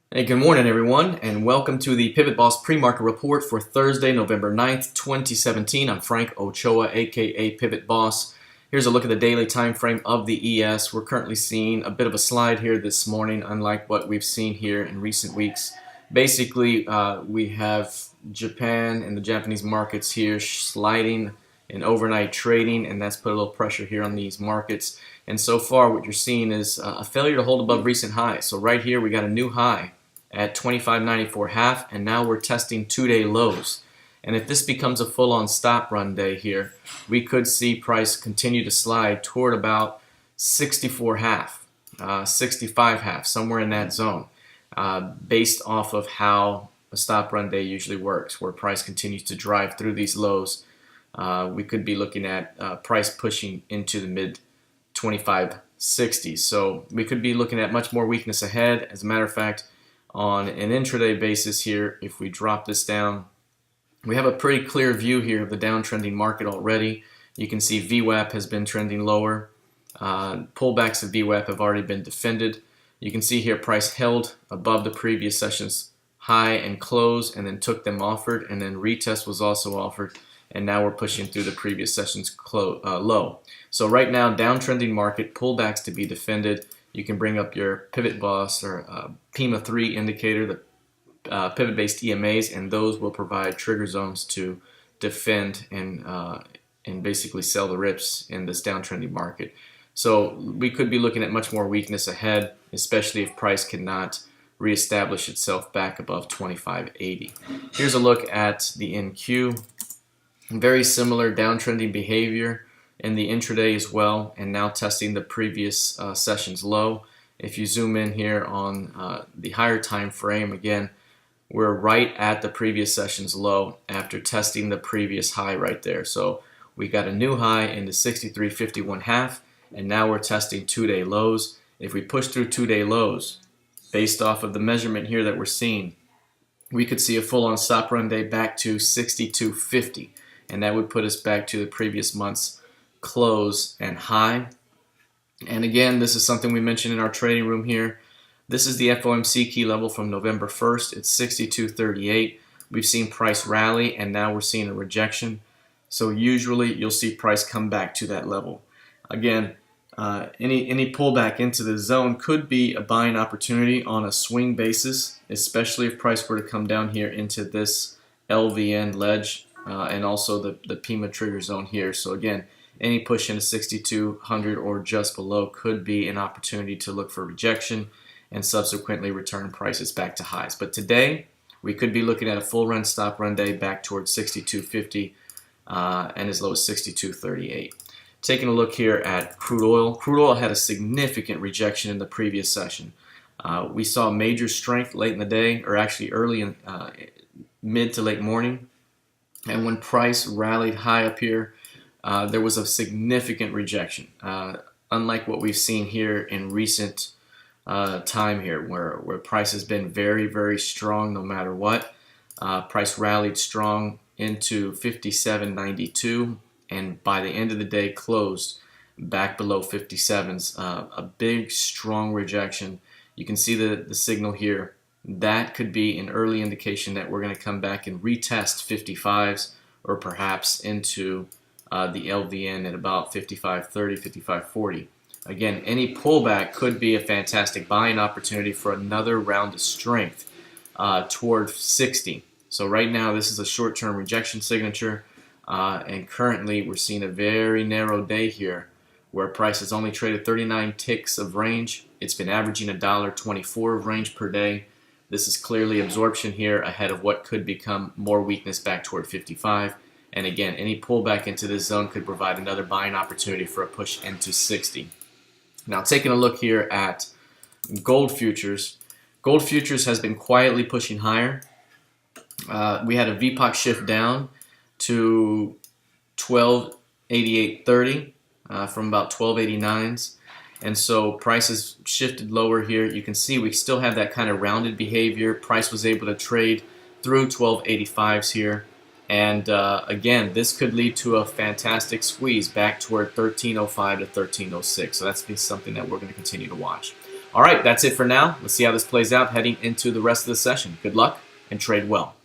Hey, good morning, everyone, and welcome to the PivotBoss Pre-Market Report for Thursday, November 9th, 2017. I'm Frank Ochoa, aka PivotBoss. Here's a look at the daily time frame of the ES. We're currently seeing a bit of a slide here this morning, unlike what we've seen here in recent weeks. Basically, we have Japan and the Japanese markets here sliding in overnight trading, and that's put a little pressure here on these markets. And so far, what you're seeing is a failure to hold above recent highs. So right here, we got a new high at 25.94 half, and now we're testing two-day lows. And if this becomes a full-on stop run day here, we could see price continue to slide toward about 64 half, 65 half, somewhere in that zone, based off of how a stop run day usually works, where price continues to drive through these lows. We could be looking at price pushing into the mid 2560s. So we could be looking at much more weakness ahead. As a matter of fact, on an intraday basis here, if we drop this down, we have a pretty clear view here of the downtrending market already. You can see VWAP has been trending lower. Pullbacks of VWAP have already been defended. You can see here price held above the previous session's high and close, and then took them offered, and then retest was also offered, and now we're pushing through the previous session's low. So right now, downtrending market, pullbacks to be defended. You can bring up your PivotBoss or PIMA 3 indicator, the pivot-based EMAs, and those will provide trigger zones to defend and basically sell the rips in this downtrending market. So we could be looking at much more weakness ahead, especially if price cannot reestablish itself back above 2580. Here's a look at the NQ. Very similar downtrending behavior in the intraday as well, and now testing the previous session's low. If you zoom in here on the higher time frame, again, we're right at the previous session's low after testing the previous high right there. So we got a new high in the 63.51 half, and now we're testing two-day lows. If we push through two-day lows, based off of the measurement here that we're seeing, we could see a full-on stop run day back to 62.50, and that would put us back to the previous month's close and high. And again, this is something we mentioned in our trading room here. This is the FOMC key level from November 1st. It's 62.38. We've seen price rally, and now we're seeing a rejection. So usually you'll see price come back to that level. Again, any pullback into the zone could be a buying opportunity on a swing basis, especially if price were to come down here into this LVN ledge and also the PIMA trigger zone here. So again, any push into 6200 or just below could be an opportunity to look for rejection and subsequently return prices back to highs. But today, we could be looking at a full run stop run day back towards 62.50 and as low as 62.38. Taking a look here at crude oil. Crude oil had a significant rejection in the previous session. We saw major strength late in the day, or actually early in mid to late morning. And when price rallied high up here, there was a significant rejection, unlike what we've seen here in recent time here, where price has been very, very strong no matter what. Price rallied strong into 57.92, and by the end of the day closed back below 57s. A big, strong rejection. You can see the signal here. That could be an early indication that we're going to come back and retest 55s, or perhaps into the LVN at about 55.30, 55.40. Again, any pullback could be a fantastic buying opportunity for another round of strength toward 60. So right now, this is a short-term rejection signature, and currently we're seeing a very narrow day here where price has only traded 39 ticks of range. It's been averaging $1.24 of range per day. This is clearly absorption here ahead of what could become more weakness back toward 55. And again, any pullback into this zone could provide another buying opportunity for a push into 60. Now, taking a look here at gold futures. Gold futures has been quietly pushing higher. We had a VPOC shift down to 1288.30 from about 1289s. And so prices shifted lower here. You can see we still have that kind of rounded behavior. Price was able to trade through 1285s here. And again, this could lead to a fantastic squeeze back toward 1305 to 1306. So that's something that we're going to continue to watch. All right, that's it for now. Let's see how this plays out heading into the rest of the session. Good luck and trade well.